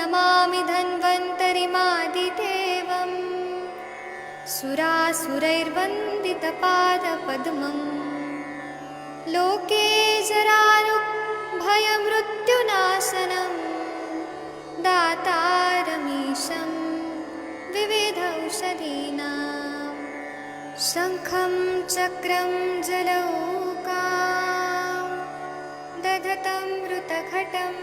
नमामि धन्वन्तरिमादिदेवम् सुरासुरैर्वन्दितपादपद्मम् लोके जरारुभयमृत्युनाशनं दातारमीशं विविधौषधीनां शङ्खं चक्रं जलौकां दधतं मृतघटं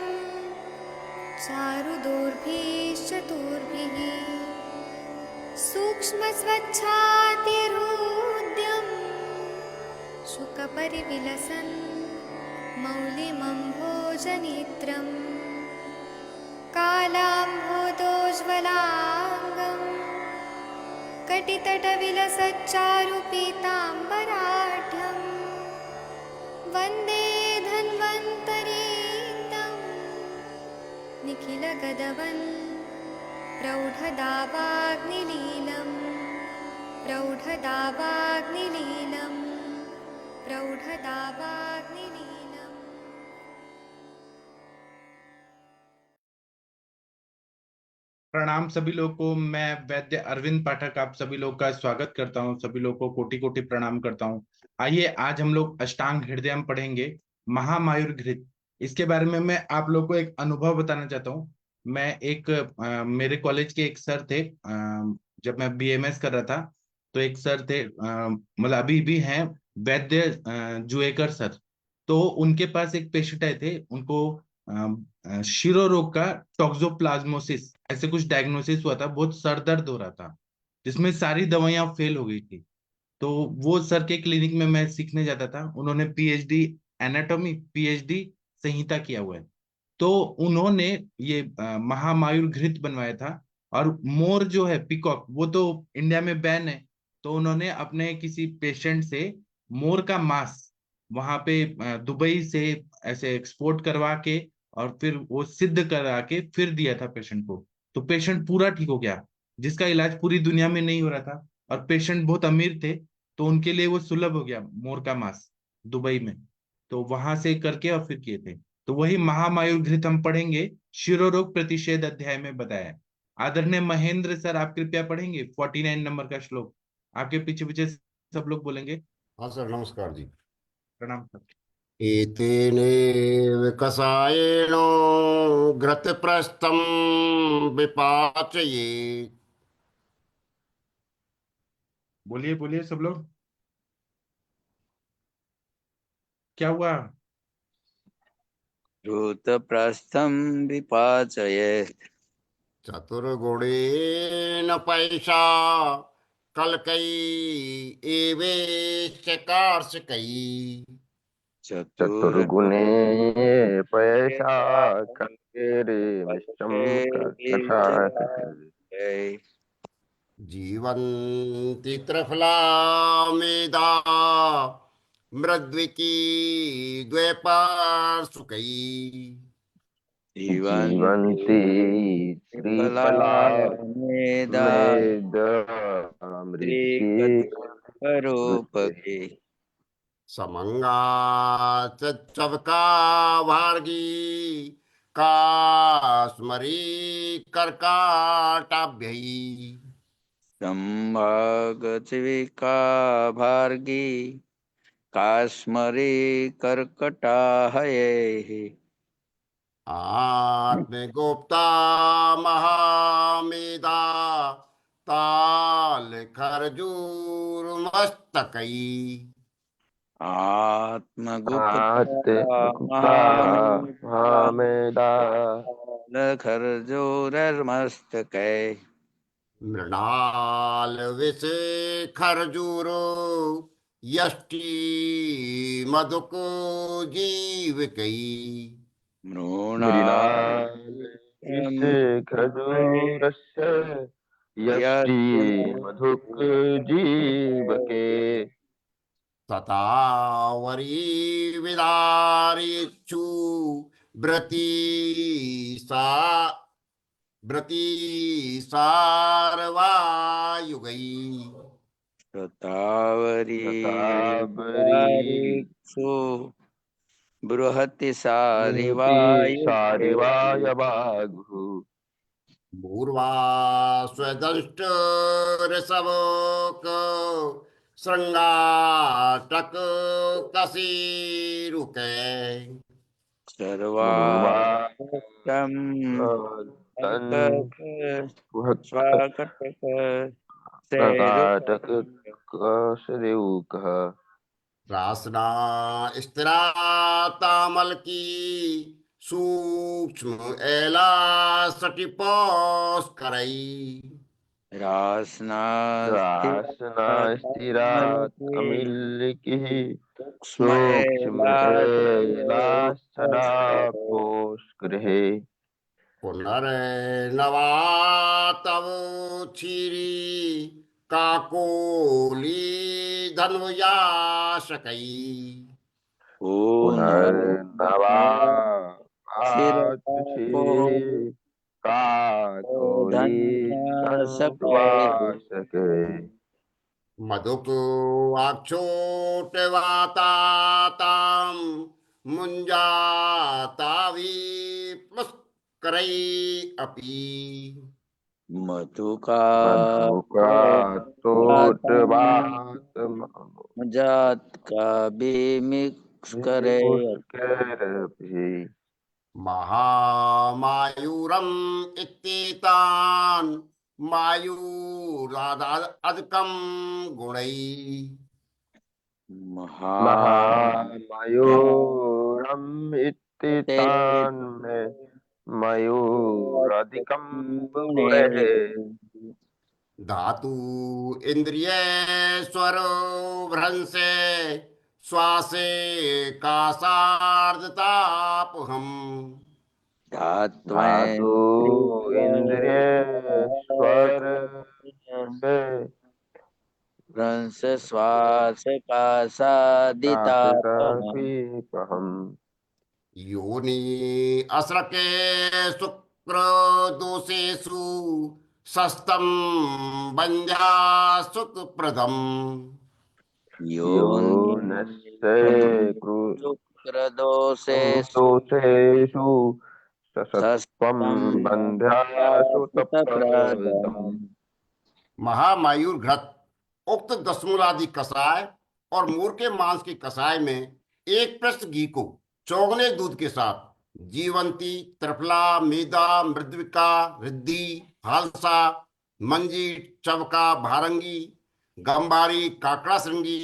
चारुदोर्भिश्चतुर्भिः सूक्ष्मस्वच्छातिहृद्यम् शुकपरिविलसन् मौलिमम्भोजनेत्रम् कालाम्भोदोज्ज्वलाङ्गम् कटितटविलसच्चारुपीताम्बराढ्यम् वन्दे धन्वन्तरीतं निखिलगदवन् प्रौढदावाग्निलीलम् प्रौढदावाग्निलीलम् प्रौढदावाग्निलीलम्। प्रणाम सभी लोगों को। मैं वैद्य अरविंद पाठक आप सभी लोग का स्वागत करता हूं। सभी लोगों को कोटि कोटि प्रणाम करता हूं। आइए आज हम लोग अष्टांग हृदयम पढ़ेंगे, महामायुर घृत। इसके बारे में मैं आप लोग को एक अनुभव बताना चाहता हूं। मैं मेरे कॉलेज के एक सर थे, जब मैं बीएमएस कर रहा था तो एक सर थे, मतलब अभी भी हैं, वैद्य जुएकर सर। तो उनके पास एक पेशेंट आए थे, उनको शिरो रोग का टॉक्सोप्लाज्मोसिस ऐसे कुछ डायग्नोसिस हुआ था। बहुत सर दर्द हो रहा था जिसमें सारी दवाइयां फेल हो गई थी। तो वो सर के क्लिनिक में मैं सीखने जाता था। उन्होंने पीएचडी एनाटॉमी, पीएचडी संहिता किया हुआ है। तो उन्होंने ये महामायुर घृत बनवाया था। और मोर जो है, पीकॉक, वो तो इंडिया में बैन है। तो उन्होंने अपने किसी पेशेंट से मोर का मांस वहां पे दुबई से ऐसे एक्सपोर्ट करवा के और फिर वो सिद्ध करा के फिर दिया था पेशेंट को। तो पेशेंट पूरा ठीक हो गया, जिसका इलाज पूरी दुनिया में नहीं हो रहा था। और पेशेंट बहुत अमीर थे, तो उनके लिए वो सुलभ हो गया मोर का मांस दुबई में। तो वहां से करके और फिर किए थे। तो वही महामायुर घृत हम पढ़ेंगे, शिरोरोग प्रतिषेध अध्याय में बताया है। आदरणीय महेंद्र सर, आप कृपया पढ़ेंगे 49 नंबर का श्लोक। आपके पीछे पीछे सब लोग बोलेंगे। हाँ सर, नमस्कार जी। प्रणाम सर। एतेनेव कषायेनो घृतप्रस्थं विपाचयेत्। बोलिए बोलिए सब लोग, क्या हुआ? घृतप्रस्थं विपाचयेत्। चतुर्गुणेन पैषा कल्कै एवेश्च कार्षकै। चतुर्गुणे पैसा कल्केरे विश्वम कर्कषः। जीवन्ति त्रिफला मेधा मृद्विकी द्वैपार्श्वकै। जीवन्ति त्रिफला मेधा मृद्की रूपके। समंगा चवका भार्गी कास्मरी कर्काटाभ्ययी। संभागचिविका भार्गी काश्मरी कर्कटाहयैः। आत्मगुप्ता महामेधा ताल खरजूर मस्तकई। आत्मगुप्ता महामेधा खरजोरमस्तकै। मृणाल विषे खरजूरो यष्टि मधुको जीवकई। मृणाल खजूरस्य यष्टि मधुक जीवके। ततावरी विदारिक्षु व्रती सारवायुगई। शतावरीक्षु बृहति सारिवायुः। सारिवायवागुः भूर्वा स्वदंष्ट ऋषभोक श्रृंगाटक कसीरुके सर्वाष्टम स्वाकटक कर्नाटक सेरुक श्रीयुकः रासना स्थिरा तामल की सूक्ष्म एला सटिपोस करई रासना रासना स्थिरा अमिल्लिकिः सूक्ष्म सूक्ष्म एलासना पोष्गृहे पुनर्नवा तव क्षीरी काकोली धन्वयाशकै पुनर्नवा आचुषीरे काकोली धन्वाशके मधुक आक्षोटवातातां मुञ्जातावी पुष्करै अपि मधुका जात का बेमिक्स करे महामायूरम् इत्येतान् मायूरादकं गुणै महामयूरम् इत्थितान् मे मयूरादिकं गुणैः धातु इंद्रिय स्वरो भ्रंसे श्वासे कासार्धतापहम धातु इंद्रिय स्वर से भ्रंश श्वास का सादिता योनि असृके शुक्र दोषेषु सस्तम बंध्या सुख प्रदम शुक्रदोषेषु सस्त्वं बंध्या सुतप्रदम् महामायूर घृत उक्त दशमूलादि कषाय और मोर के मांस के कषाय में एक पृष्ठ घी को चौगने दूध के साथ जीवंती, त्रिफला, मेदा, मृद्विका, रिद्धि, हालसा, मंजी, चवका, भारंगी, गंभारी, काकड़ा श्रृंगी,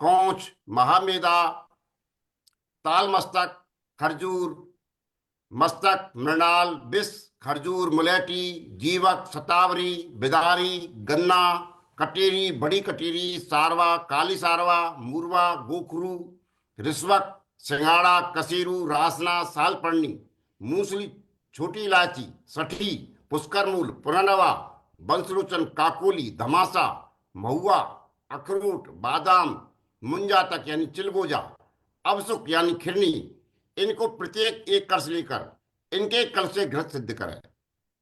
कौच, महामेदा, ताल मस्तक, खरजूर मस्तक, मृणाल, बिस, खरजूर, मुलेठी, जीवक, शतावरी, बिदारी, गन्ना, कटेरी, बड़ी कटेरी, सारवा, काली सारवा, मूरवा, गोखरू, रिश्वक, सिंगाड़ा, कसीरू, रासना, सालपन्नी, मूसली, छोटी इलायची, सठी, पुष्करमूल, पुनर्नवा, बंसलोचन, काकोली, धमासा, महुआ, अखरोट, बादाम, मुंजा तक यानी चिलगोजा, अवसुक यानी खिरनी, इनको प्रत्येक एक कलश लेकर इनके कल से घृत सिद्ध करें।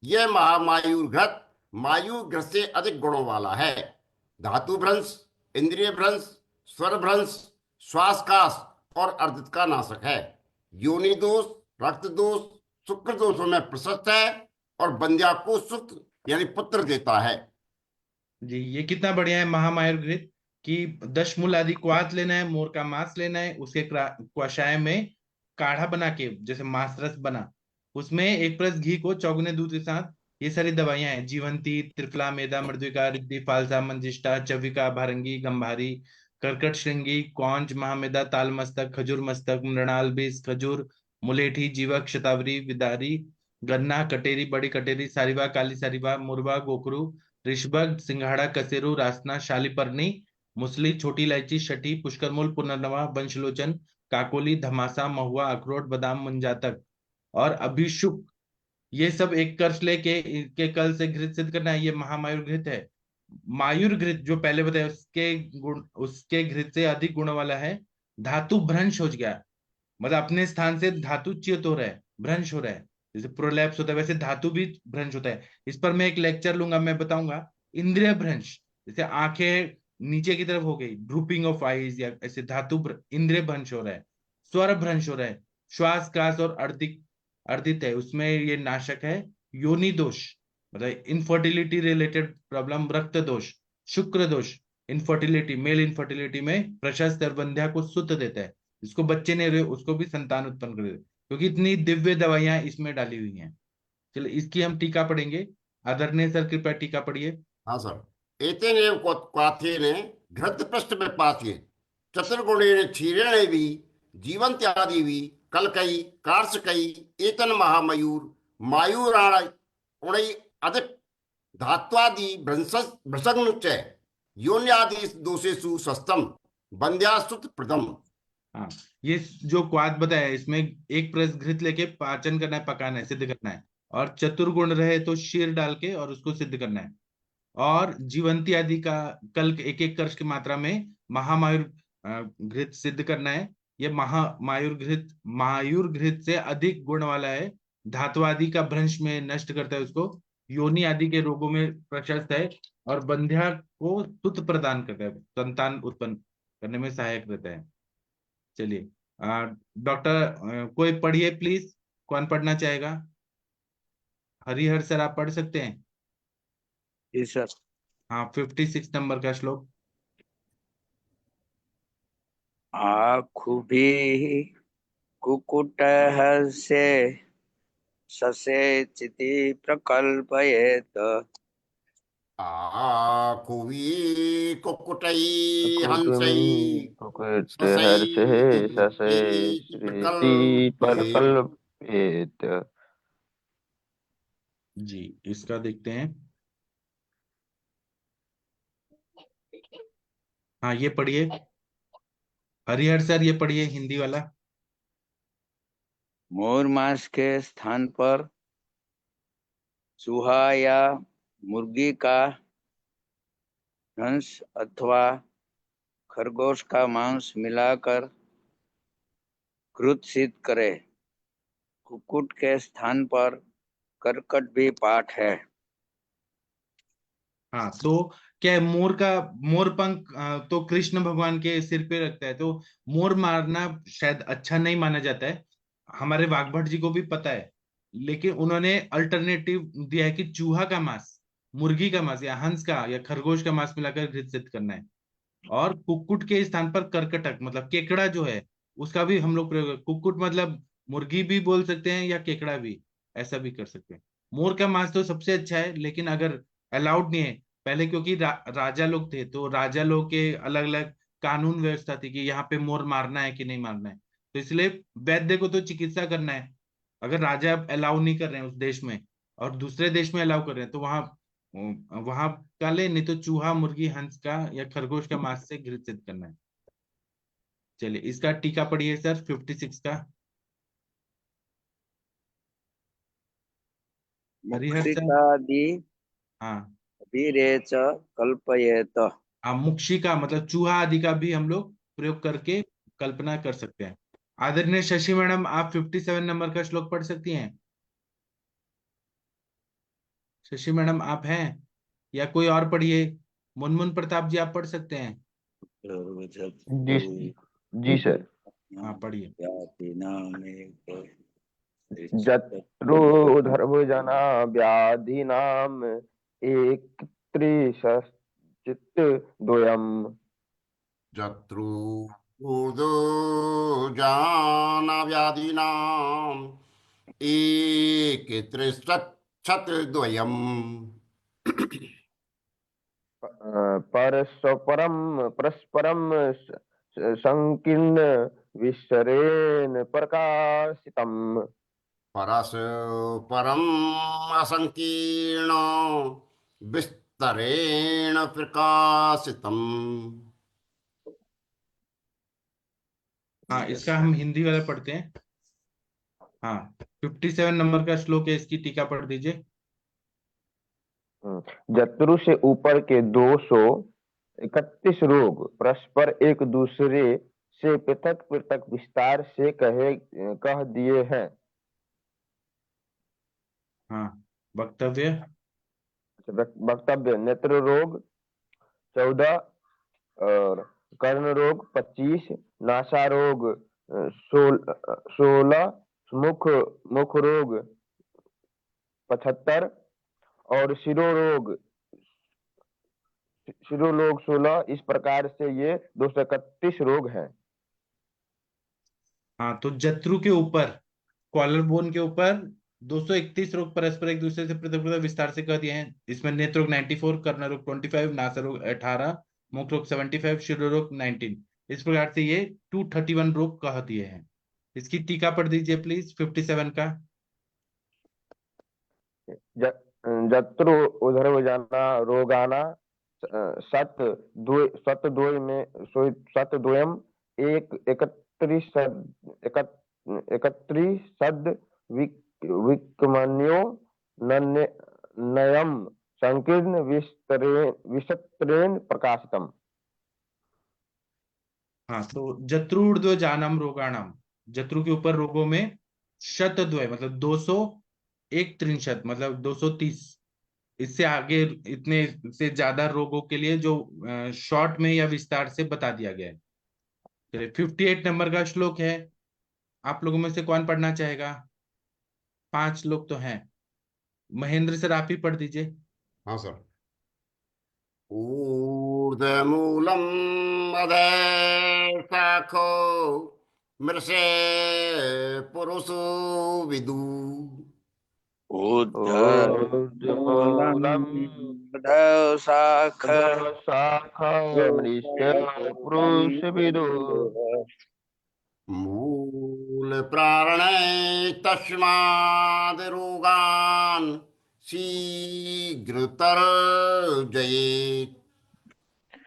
यह महामायूर घृत मायूर घृत से अधिक गुणों वाला है। धातु भ्रंश, इंद्रिय भ्रंश, स्वर भ्रंश, श्वासकाश और अर्दित का नाशक है। योनि दोष, रक्त दोष, शुक्र दोषों में प्रशस्त है और बंध्या को सुख यानी पुत्र देता है। जी, ये कितना बढ़िया है महामायूर घृत कि दशमूल आदि क्वाथ लेना है, मोर का मांस लेना है, उसके क्वाशाय में काढ़ा बना के जैसे मांस रस बना, उसमें एक प्लस घी को चौगुने दूध के साथ ये सारी दवाइयां हैं, जीवंती, त्रिफला, मेदा, मृद्विका, रिद्धि, फालसा, मंजिष्ठा, चविका, भारंगी, गंभारी, कर्कट श्रृंगी, कौंज, महामेदा, ताल मस्तक, खजूर मस्तक, मृणाल, बीस, खजूर, मुलेठी, जीवक, शतावरी, विदारी, गन्ना, कटेरी, बड़ी कटेरी, सारिवा, काली सारिवा, मुरवा, गोखरू, ऋषभग, सिंघाड़ा, कसेरू, रासना, शालीपर्णी, मुसली, छोटी इलायची, शठी, पुष्करमूल, पुनर्नवा, वंशलोचन, काकोली, धमासा, महुआ, अखरोट, बादाम, मंजातक और अभिषुक, ये सब एक कर्ष लेके इनके कल से घृत सिद्ध करना है। ये महामायूर घृत है। मायूर घृत जो पहले बताया उसके घृत से अधिक गुण वाला है। धातु भ्रंश हो गया, मतलब अपने स्थान से धातु च्युत हो रहा है, भ्रंश हो रहा है, जैसे प्रोलैप्स होता है वैसे धातु भी भ्रंश होता है। इस पर मैं एक लेक्चर लूंगा, मैं बताऊंगा। इंद्रिय भ्रंश, जैसे आंखें नीचे की तरफ हो गई, ड्रूपिंग ऑफ आईज, या ऐसे धातु इंद्रिय भ्रंश हो रहा है। स्वर भ्रंश हो रहा है, श्वास काश और अर्दित है, उसमें ये नाशक है। योनि दोष, मतलब इनफर्टिलिटी रिलेटेड प्रॉब्लम, रक्त दोष, शुक्र दोष, इनफर्टिलिटी, मेल इनफर्टिलिटी में प्रशस्त और बंध्या को सुत देता है, जिसको बच्चे नहीं रहे उसको भी संतान उत्पन्न कर देता है, क्योंकि इतनी दिव्य दवाइयां इसमें डाली हुई हैं। चलिए इसकी हम टीका पढ़ेंगे। आदरणीय सर कृपया टीका पढ़िए। हाँ सर। एतेनेव क्वाथेन घृत पृष्ठ में पाथ्ये चतुर्गुणेन क्षीरेण भी जीवन्त्यादि भी कलकई कार्षकई एतन महामयूर मायूराण उणई अधिक धात्वादि भ्रंसग्न च योन्यादि दोषेषु सस्तम बंध्यासुत प्रदम। हाँ, ये जो क्वाद बताया है, इसमें एक प्रेस घृत लेके पाचन करना है, पकाना है, सिद्ध करना है, और चतुर्गुण रहे तो शीर डाल के और उसको सिद्ध करना है, और जीवंती आदि का कल एक एक कर्ष की मात्रा में महामायुर घृत सिद्ध करना है। ये महामायुर घृत मायूर घृत से अधिक गुण वाला है, धातु आदि का भ्रंश में नष्ट करता है उसको, योनि आदि के रोगों में प्रशस्त है, और बंध्या को तुत प्रदान करता है, संतान उत्पन्न करने में सहायक रहता है। चलिए डॉक्टर कोई पढ़िए प्लीज, कौन पढ़ना चाहेगा? हरिहर सर आप पढ़ सकते हैं? जी सर। हाँ, 56 नंबर का श्लोक। आखुभी कुकुट से ससे चिति प्रकल्पयेत आकुवी कुक्कुटई हंसई कुकुट ससई हर्षे ससे श्रीति पर प्रकल्पये। कल्पेत। जी इसका देखते हैं। हाँ ये पढ़िए, हरिहर सर ये पढ़िए हिंदी वाला। मोर मांस के स्थान पर चूहा या मुर्गी का हंस अथवा खरगोश का मांस मिलाकर घृत सिद्ध करे। कुक्कुट के स्थान पर करकट भी पाठ है। हाँ तो क्या है, मोर का मोर पंख तो कृष्ण भगवान के सिर पे रखता है, तो मोर मारना शायद अच्छा नहीं माना जाता है, हमारे वाग्भट जी को भी पता है, लेकिन उन्होंने अल्टरनेटिव दिया है कि चूहा का मांस, मुर्गी का मांस या हंस का या खरगोश का मांस मिलाकर घृत सिद्ध करना है, और कुक्कुट के स्थान पर करकटक मतलब केकड़ा जो है उसका भी हम लोग प्रयोग, कुक्कुट मतलब मुर्गी भी बोल सकते हैं या केकड़ा भी, ऐसा भी कर सकते हैं। मोर का मांस तो सबसे अच्छा है, लेकिन अगर अलाउड नहीं है पहले, क्योंकि राजा लोग थे, तो राजा लोग के अलग अलग कानून व्यवस्था थी कि यहाँ पे मोर मारना है कि नहीं मारना है, तो इसलिए वैद्य को तो चिकित्सा करना है। अगर राजा अलाउ नहीं कर रहे हैं उस देश में और दूसरे देश में अलाउ कर रहे हैं, तो वहां वहां का ले, नहीं तो चूहा मुर्गी हंस का या खरगोश का मांस से घृत सिद्ध करना है। चलिए इसका टीका पढ़िए सर 56 का। हरिहर सर। मुक्षिकादि हाँ वीरेच कल्पयेत। हाँ, मुक्षिका मतलब चूहा आदि का भी हम लोग प्रयोग करके कल्पना कर सकते हैं। आदरणीय शशि मैडम आप 57 नंबर का श्लोक पढ़ सकती हैं? शशि मैडम आप हैं या कोई और पढ़िए? मुनमुन प्रताप जी आप पढ़ सकते हैं? जी जी सर। हाँ पढ़िए। जत्रो धर्मजना व्याधीनाम एक त्रिशश्चित् द्वयम्। जत्रु ऊर्दो जाना व्याधीनाम एक त्रिशत द्वयम्। परस्परम संकीर्ण विस्तरेण प्रकाशितम्। परस्परम असंकीर्ण विस्तरेण प्रकाशितम्। हाँ इसका हम हिंदी वाला पढ़ते हैं। हाँ 57 नंबर का श्लोक है, इसकी टीका पढ़ दीजिए। जत्रु से ऊपर के 231 रोग परस्पर एक दूसरे से पृथक पृथक विस्तार से कह दिए हैं। हाँ वक्तव्य। वक्तव्य नेत्र रोग 14 और कर्ण रोग 25, नासा रोग 16, मुख रोग 75 और शिरोरोग 16। इस प्रकार से ये 231 रोग हैं। हाँ, तो जत्रु के ऊपर, कॉलर बोन के ऊपर 231 रोग परस्पर एक दूसरे से पृथक पृथक विस्तार से कह दिए हैं। इसमें नेत्र रोग 94, कर्ण रोग 25, नासा रोग 18, मुख रोग 75, शिरो रोग 19। इस प्रकार से ये 231 रोग कह दिए हैं। इसकी टीका पढ़ दीजिए प्लीज 57 का। जत्रु उदरवजाना रोगाना शतद्वयम् एकत्रिशद विक्मन्यो नयम संकीर्ण विस्तरेण प्रकाशितम। हाँ, तो जत्रूर्ध्व जानम रोगाणाम, जत्रु के ऊपर रोगों में शतद्वय मतलब 231 मतलब 230, इससे आगे इतने से ज्यादा रोगों के लिए जो शॉर्ट में या विस्तार से बता दिया गया है। चलिए 58 नंबर का श्लोक है। आप लोगों में से कौन पढ़ना चाहेगा? 5 लोग तो हैं। महेंद्र सर आप ही पढ़ दीजिए। हाँ सर। ऊर्ध्वमूलम् अधः शाखो मृषे पुरुषो विदु। ऊर्ध्वमूलम् अधः शाखः शाखामृष्य पुरुष विदु। मूल प्राणे तस्माद् रोगान् शीघ्रतर्जयेत्।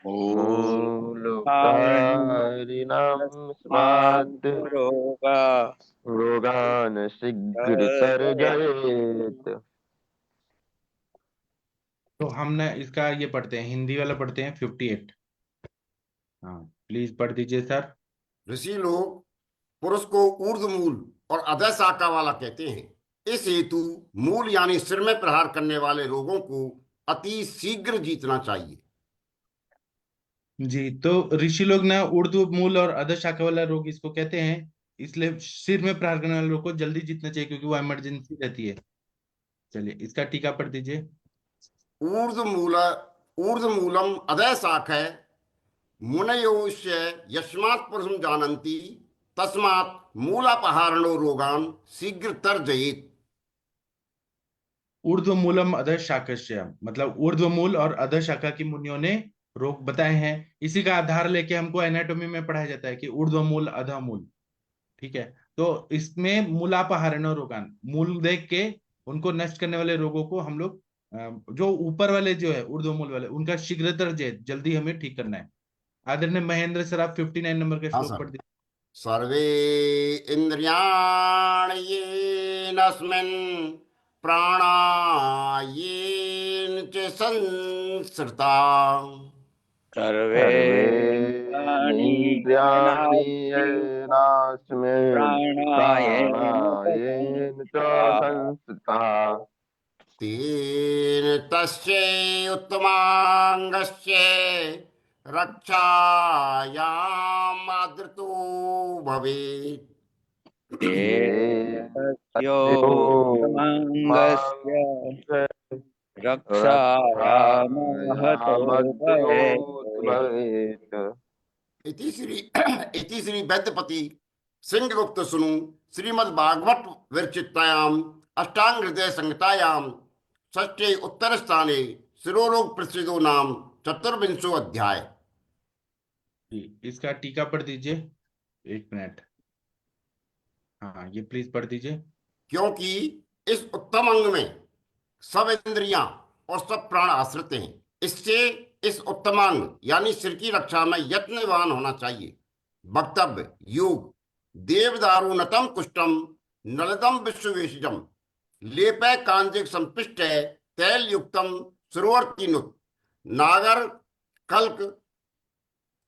मूलकारिणां स्माद् रोगा रोगान् शीघ्रतर्जयेत्। तो हमने इसका ये पढ़ते हैं, हिंदी वाला पढ़ते हैं 58। हाँ प्लीज पढ़ दीजिए सर। ऋषि लोग पुरुष को ऊर्ध्व मूल और अधः शाखा वाला कहते हैं। इस हेतु मूल यानी सिर में प्रहार करने वाले रोगों को अति शीघ्र जीतना चाहिए। जी, तो ऋषि लोग ना ऊर्ध्व मूल और अधः शाखा वाला रोग इसको कहते हैं, इसलिए सिर में प्रहार करने वाले रोग को जल्दी जीतना चाहिए क्योंकि वो इमरजेंसी रहती है। चलिए इसका टीका पढ़ दीजिए। ऊर्ध्व मूलम अधः शाखा मुनयोश्य यस्मात् पुरुषं जानन्ति तस्मात् मूलापहारणो रोगान् शीघ्र तर्जयेत्। ऊर्ध्व मूलम अधः शाखस्य मतलब ऊर्ध्व मूल और अधः शाखा की मुनियों ने रोग बताए हैं। इसी का आधार लेके हमको एनाटॉमी में पढ़ाया जाता है कि ऊर्ध्व मूल अधः मूल, ठीक है। तो इसमें मूलापहारण रोगान, मूल देख के उनको नष्ट करने वाले रोगों को हम लोग जो ऊपर वाले जो है ऊर्ध्व मूल वाले उनका शीघ्रतर जल्दी हमें ठीक करना है। आदरणीय महेंद्र सर आप 59 नंबर का हाँ श्लोक सर। पढ़ दीजिए। सर्वे इन्द्रियाणि येनस्मिन् प्राणायेन च संसृता। सर्वे सर्वेन्द्रियाणि येनास्मिन् प्राणायेन च संस्थिताः तेन तस्य उत्तमाङ्गस्य रक्षायाम् आदृतो भवेत्। योऽन्तमङ्गस्य रक्षायामहतो भवेत्। इति श्री वैद्यपति सिंहगुप्त सुनु श्रीमद्भागवत विरचितायाम् अष्टांग हृदय संहितायाम् षष्ठे उत्तर स्थाने शिरोरोग प्रसिद्धो नाम चतुर्विंशो अध्याय। जी, इसका टीका पढ़ दीजिए। 1 मिनट। हाँ ये प्लीज पढ़ दीजिए। क्योंकि इस उत्तम अंग में सब इंद्रियां और सब प्राण आश्रित हैं, इससे इस उत्तमांग यानी सिर की रक्षा में यत्नवान होना चाहिए। वक्तव्य योग देवदारुणतम कुष्टम नलदम विश्ववेशजम लेपय कांजिक संपिष्ट तैल युक्तम सुरवर्तिनुत नागर कल्क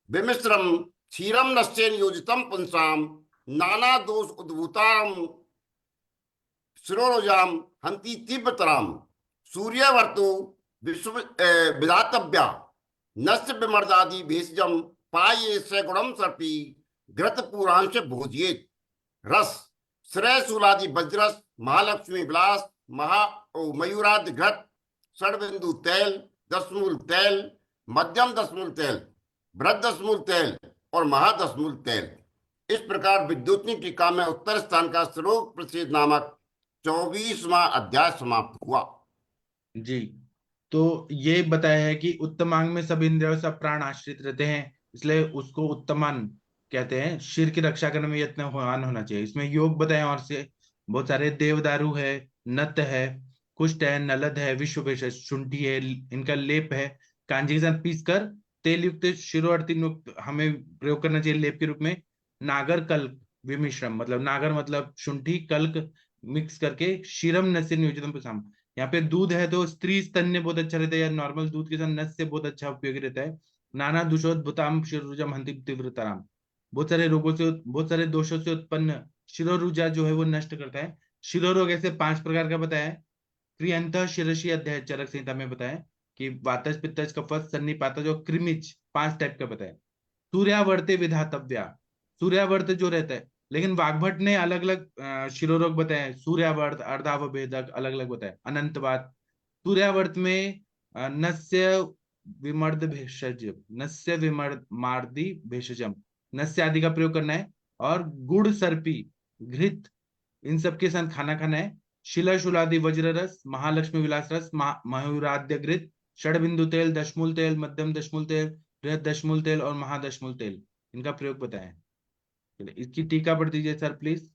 विमिश्रम क्षीरम नश्चेन योजितम पुंसाम नाना दोष उद्भूताम शिरोरोजाम हंति तीव्रतराम सूर्यवर्तो विश्व विधातव्या नस्य विमर्दादि भेषजम पाये सगुणम सर्पी घृत पुरांश भोजियेत। रस श्रेय शूलादि वज्रस महालक्ष्मी विलास मयूरादि घृत षडबिंदु तेल, दशमूल तेल, मध्यम दशमूल तेल, बृहद दशमूल तेल और महादशमूल तेल। इस प्रकार विद्युतनी टीका में उत्तर स्थान का श्लोक प्रसिद्ध नामक 24वां अध्याय समाप्त हुआ। जी, तो ये बताया है कि उत्तमांग में सब इंद्रियों सब प्राण आश्रित रहते हैं, इसलिए उसको उत्तमान कहते हैं। शरीर की रक्षा करने में यत्नवान होना चाहिए। इसमें योग बताए और से बहुत सारे देवदारू है, नत है, कुष्ठ है, नलद है, विश्व भेषज, शुंठी है, इनका लेप है, कांजी के साथ पीस कर तेल युक्त शिरोअर्ति युक्त हमें प्रयोग करना चाहिए लेप के रूप में। नागर कल्क विमिश्रम, मतलब नागर मतलब शुंठी, कल्क मिक्स करके क्षीरम नस्य नियोजितम पिसाम। यहाँ पे दूध है तो स्त्री स्तन्य बहुत अच्छा रहता है, या नॉर्मल दूध के साथ नस्य बहुत अच्छा उपयोगी रहता है। नाना दुषोद्भुताम शिरोरुजम हंति तीव्रतराम, बहुत सारे दोषों से उत्पन्न शिरोरुजा जो है वो नष्ट करता है। शिरोरोग ऐसे 5 प्रकार का बताया है। क्रियंत शिरसी अध्याय चरक संहिता में बताया कि वातज पित्तज कफज सन्निपातज और कृमिज 5 टाइप का बताया। सूर्यावर्ते विधातव्या, सूर्यावर्त जो रहता है, लेकिन वाग्भट ने अलग अलग शिरोरोग बताए। सूर्यावर्त, अर्धावभेदक अलग अलग बताए। अनंतवात, सूर्यावर्त में नस्य विमर्द भेषज, नस्य विमर्द मार्दी भेषजम, नस्य आदि का प्रयोग करना है। और गुड़ सर्पी, घृत, इन सबके साथ खाना खाना है। शिला शुलादि वज्र रस, महालक्ष्मी विलास रस, मयूराद्य घृत, षडबिंदु तेल, दशमूल तेल, मध्यम दशमूल तेल, बृहद दशमूल तेल और महादशमूल तेल, इनका प्रयोग बताया है। चलिए, इसकी टीका पढ़ दीजिए सर प्लीज।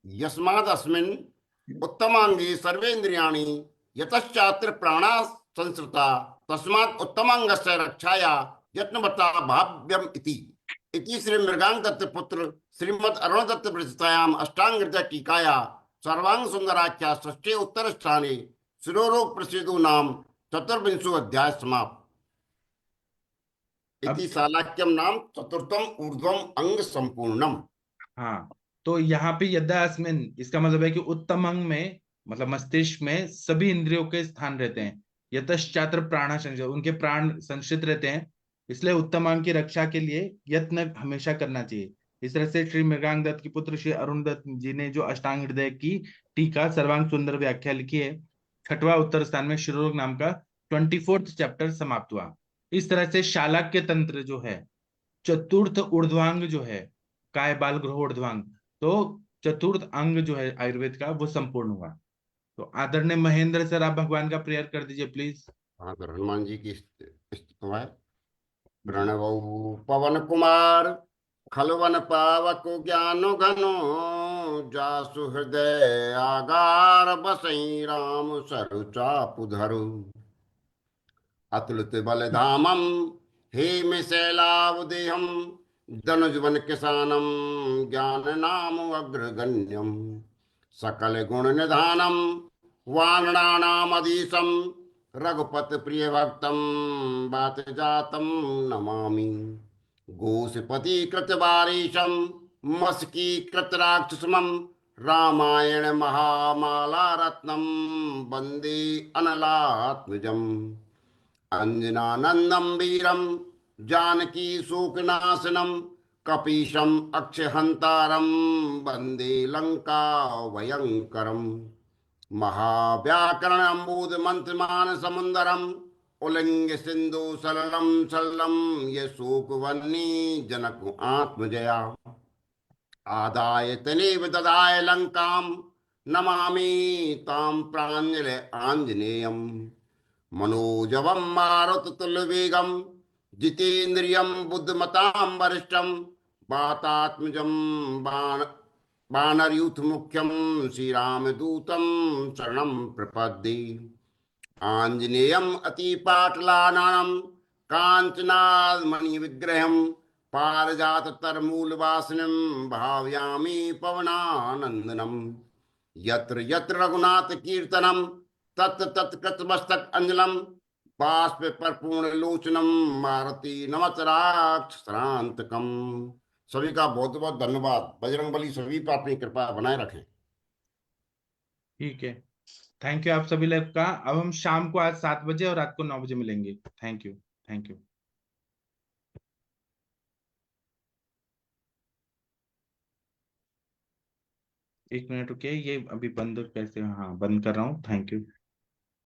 यस्मादस्मिन् उत्तमांगे सर्वेन्द्रियाणि यतश्चात्र प्राणा संसृता तस्मात् उत्तमांगस्य रक्षाया यत्नवता भाव्यम इति श्री मृगांक दत्त पुत्र श्रीमद अरुण दत्त विरचितायाम अष्टांग हृदय टीकाया सर्वांग सुंदराख्या षष्ठे उत्तर स्थाने शिरोरोग प्रसिद्धो नाम चतुर्विंशो अध्याय समाप्त। इति अब शालाक्यम नाम चतुर्थम ऊर्ध्वम अंग संपूर्णम। हाँ, तो यहाँ पे यदास्मिन इसका मतलब है कि उत्तम अंग में, मतलब मस्तिष्क में सभी इंद्रियों के स्थान रहते हैं। यतश्चात्र प्राण संशय, उनके प्राण संचित रहते हैं, इसलिए उत्तम अंग की रक्षा के लिए यत्न हमेशा करना चाहिए। इस तरह से श्री मृगांक दत्त की पुत्र श्री अरुण दत्त जी ने जो अष्टांग हृदय की टीका सर्वांग सुंदर व्याख्या लिखी है, 6वां उत्तर स्थान में शिरोरोग नाम का 24th चैप्टर समाप्त हुआ। इस तरह से शालाक्य तंत्र जो है, चतुर्थ ऊर्ध्वांग जो है, काय बाल ग्रह ऊर्ध्वांग, तो चतुर्थ अंग जो है आयुर्वेद का वो संपूर्ण हुआ। तो आदरणीय महेंद्र सर, आप भगवान का प्रेयर कर दीजिए प्लीज। हाँ, तो हनुमान जी की स्तुति है। जी। प्रणवौ पवन कुमार खलवन पावक ज्ञान घनो जासु हृदय आगार बसई राम सरु चापु धरु अतुलित बल धामम हेम शैलावदेहम धनुजवन किसानम ज्ञान नाम अग्रगण्यम सकल गुण निधानम वानराणाम अधीशम रघुपत प्रिय भक्तम बात जातम नमामि गोष्पति कृतवारीशम मस्की कृतराक्षसमं रामायण महामाला रत्नम वंदे अनलात्मजम् अंजनानंदम वीरम जानकी शोकनाशनम कपीशम अक्षहंतारम वंदे लंका भयंकरम महाव्याकरण अम्बुद मंत्रमान समुंदरम उल्लिंग सिंधु सललम सल्लम ये शोकवन्नी जनक आत्मजया आदाय तनेव ददाय लंकाम नमामि ताम प्राञ्जल आंजनेयम मनोजवम मारुततुल्यवेगम जितेन्द्रियं बुद्धिमतां वरिष्ठं वातात्मजं वानरयूथ मुख्यं श्रीरामदूतं शरणं प्रपद्ये आञ्जनेयम् अतिपाटलाननं काञ्चनाद्मणिविग्रहं पारिजाततरमूलवासिनं भावयामि पवनानन्दनं यत्र यत्र रघुनाथ कीर्तनं तत् तत् कृतमस्तक अंजलम बाष्प परिपूर्ण लोचनम मारुति नमत राक्षसांतकम। सभी का बहुत बहुत धन्यवाद। बजरंगबली सभी पर अपनी कृपा बनाए रखें। ठीक है, थैंक यू आप सभी लोग का। अब हम शाम को आज 7 बजे और रात को 9 बजे मिलेंगे। Thank you, thank you. एक मिनट रुकिए, ये अभी बंद कैसे, हाँ बंद कर रहा हूँ। Thank you.